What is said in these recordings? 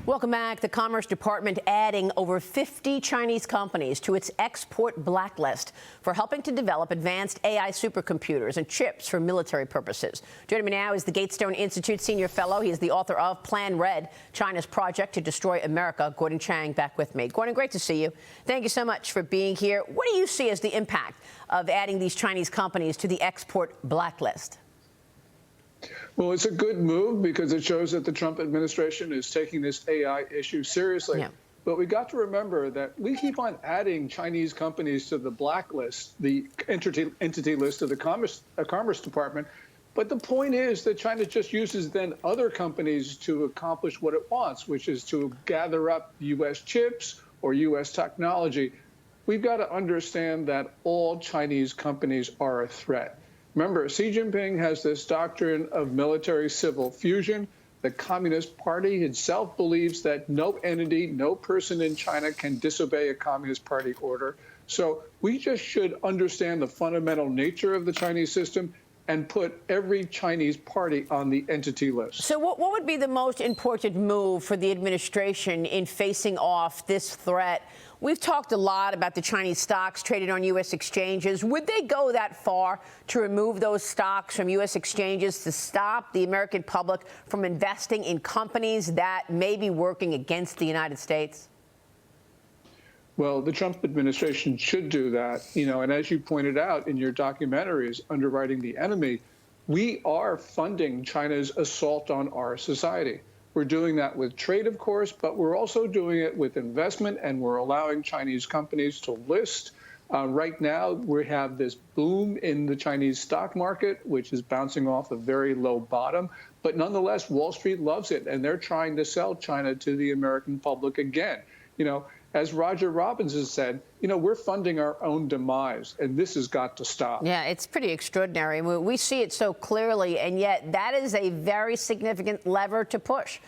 Welcome back. The Commerce Department adding over 50 Chinese companies to its export blacklist for helping to develop advanced AI supercomputers and chips for military purposes. Joining me now is the Gatestone Institute senior fellow. He is the author of Plan Red, China's Project to Destroy America. Gordon Chang back with me. Gordon, great to see you. Thank you so much for being here. What do you see as the impact of adding these Chinese companies to the export blacklist? Well, it's a good move because it shows that the Trump administration is taking this AI issue seriously. Yeah. But we got to remember that we keep on adding Chinese companies to the blacklist, the entity list of the Commerce Department. But the point is that China just uses then other companies to accomplish what it wants, which is to gather up U.S. chips or U.S. technology. We've got to understand that all Chinese companies are a threat. Remember, Xi Jinping has this doctrine of military-civil fusion. The Communist Party itself believes that no entity, no person in China can disobey a Communist Party order. So we just should understand the fundamental nature of the Chinese system and put every Chinese party on the entity list. So what would be the most important move for the administration in facing off this threat? We've talked a lot about the Chinese stocks traded on U.S. exchanges. Would they go that far to remove those stocks from U.S. exchanges to stop the American public from investing in companies that may be working against the United States? Well, the Trump administration should do that, and as you pointed out in your documentaries, Underwriting the Enemy, we are funding China's assault on our society. We're doing that with trade, of course, but we're also doing it with investment, and we're allowing Chinese companies to list. Right now, we have this boom in the Chinese stock market, which is bouncing off a very low bottom. But nonetheless, Wall Street loves it, and they're trying to sell China to the American public again. As Roger Robbins has said, we're funding our own demise, and this has got to stop. Yeah, it's pretty extraordinary. We see it so clearly, and yet that is a very significant lever to push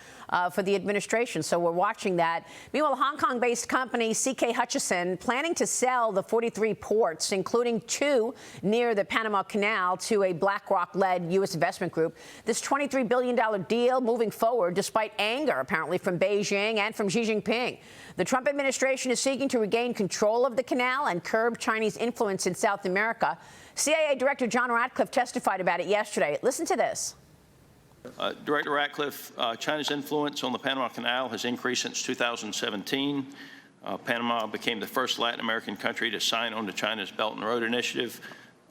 for the administration. So we're watching that. Meanwhile, Hong Kong-based company CK Hutchison planning to sell the 43 ports, including 2 near the Panama Canal, to a BlackRock-led U.S. investment group. This $23 billion deal moving forward despite anger, apparently, from Beijing and from Xi Jinping. The Trump administration is seeking to regain control of the canal and curb Chinese influence in South America. CIA Director John Ratcliffe testified about it yesterday. Listen to this. Director Ratcliffe, China's influence on the Panama Canal has increased since 2017. Panama became the first Latin American country to sign on to China's Belt and Road Initiative.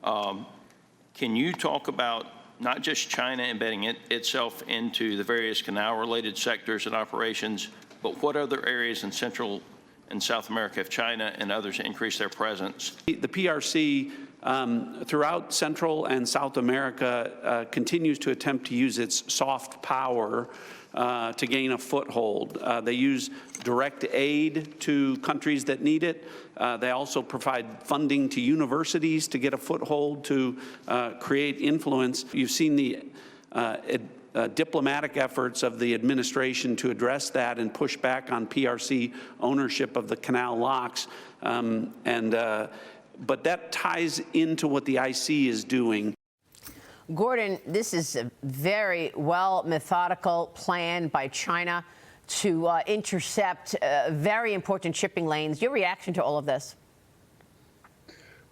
Can you talk about not just China embedding itself into the various canal-related sectors and operations, but what other areas in Central and South America have China and others increased their presence? The PRC throughout Central and South America continues to attempt to use its soft power to gain a foothold. They use direct aid to countries that need it. They also provide funding to universities to get a foothold to create influence. You've seen the diplomatic efforts of the administration to address that and push back on PRC ownership of the canal locks. But that ties into what the IC is doing. Gordon, this is a very well methodical plan by China to intercept very important shipping lanes. Your reaction to all of this?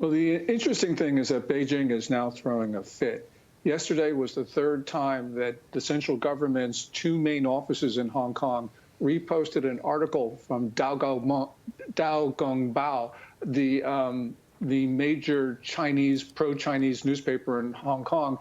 Well, the interesting thing is that Beijing is now throwing a fit. Yesterday was the 3rd time that the central government's 2 main offices in Hong Kong reposted an article from Dao Gongbao, the major Chinese, pro-Chinese newspaper in Hong Kong.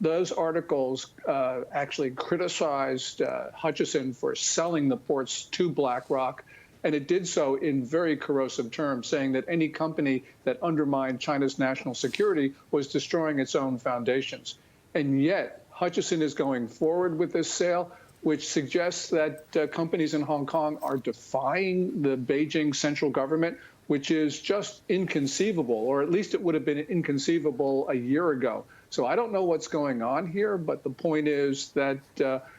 Those articles actually criticized Hutchison for selling the ports to BlackRock, and it did so in very corrosive terms, saying that any company that undermined China's national security was destroying its own foundations. And yet, Hutchison is going forward with this sale, which suggests that companies in Hong Kong are defying the Beijing central government, which is just inconceivable, or at least it would have been inconceivable a year ago. So I don't know what's going on here, but the point is that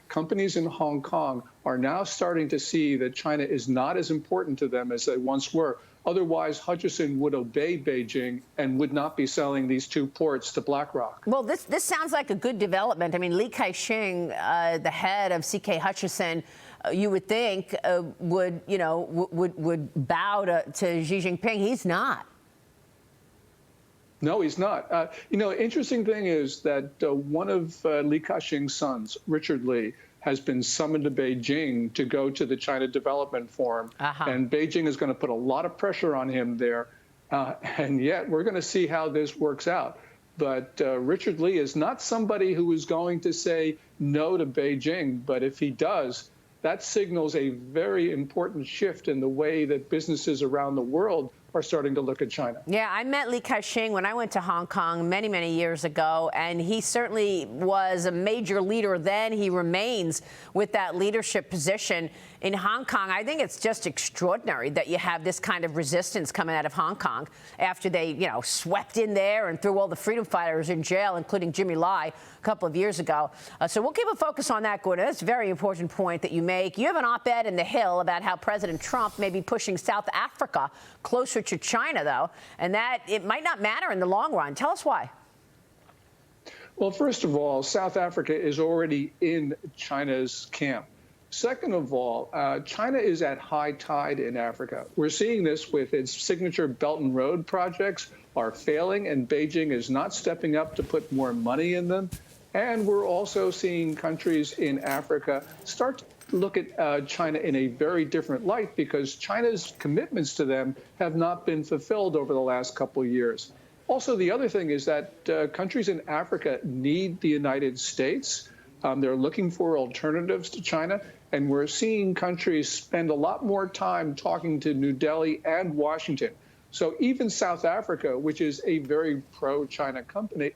companies in Hong Kong are now starting to see that China is not as important to them as they once were. Otherwise, Hutchison would obey Beijing and would not be selling these 2 ports to BlackRock. Well, this sounds like a good development. I mean, Li Ka-shing, the head of CK Hutchison, you would think would bow to Xi Jinping. He's not. No, he's not. Interesting thing is that one of Li Ka-shing's sons, Richard Li, has been summoned to Beijing to go to the China Development Forum. And Beijing is going to put a lot of pressure on him there. And yet we're going to see how this works out. But Richard Li is not somebody who is going to say no to Beijing. But if he does, that signals a very important shift in the way that businesses around the world are starting to look at China. Yeah, I met Li Ka-shing when I went to Hong Kong many, many years ago, and he certainly was a major leader then. He remains with that leadership position in Hong Kong. I think it's just extraordinary that you have this kind of resistance coming out of Hong Kong after they, swept in there and threw all the freedom fighters in jail, including Jimmy Lai, a couple of years ago. So we'll keep a focus on that, Gordon. That's a very important point that you make. You have an op-ed in The Hill about how President Trump may be pushing South Africa closer to China, though, and that it might not matter in the long run. Tell us why. Well, first of all, South Africa is already in China's camp. Second of all, China is at high tide in Africa. We're seeing this with its signature Belt and Road projects are failing, and Beijing is not stepping up to put more money in them. And we're also seeing countries in Africa start to look at China in a very different light because China's commitments to them have not been fulfilled over the last couple of years. Also, the other thing is that countries in Africa need the United States. They're looking for alternatives to China, and we're seeing countries spend a lot more time talking to New Delhi and Washington. So even South Africa, which is a very pro-China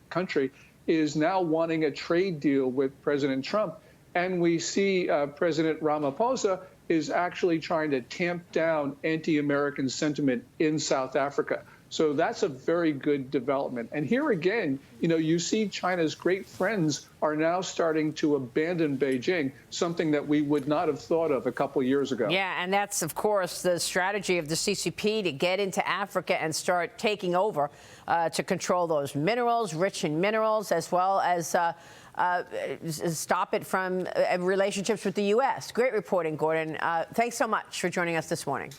country, is now wanting a trade deal with President Trump. And we see President Ramaphosa is actually trying to tamp down anti-American sentiment in South Africa. So that's a very good development. And here again, you see China's great friends are now starting to abandon Beijing, something that we would not have thought of a couple of years ago. Yeah, and that's, of course, the strategy of the CCP to get into Africa and start taking over to control those minerals, rich in minerals, as well as stop it from relationships with the U.S. Great reporting, Gordon. Thanks so much for joining us this morning.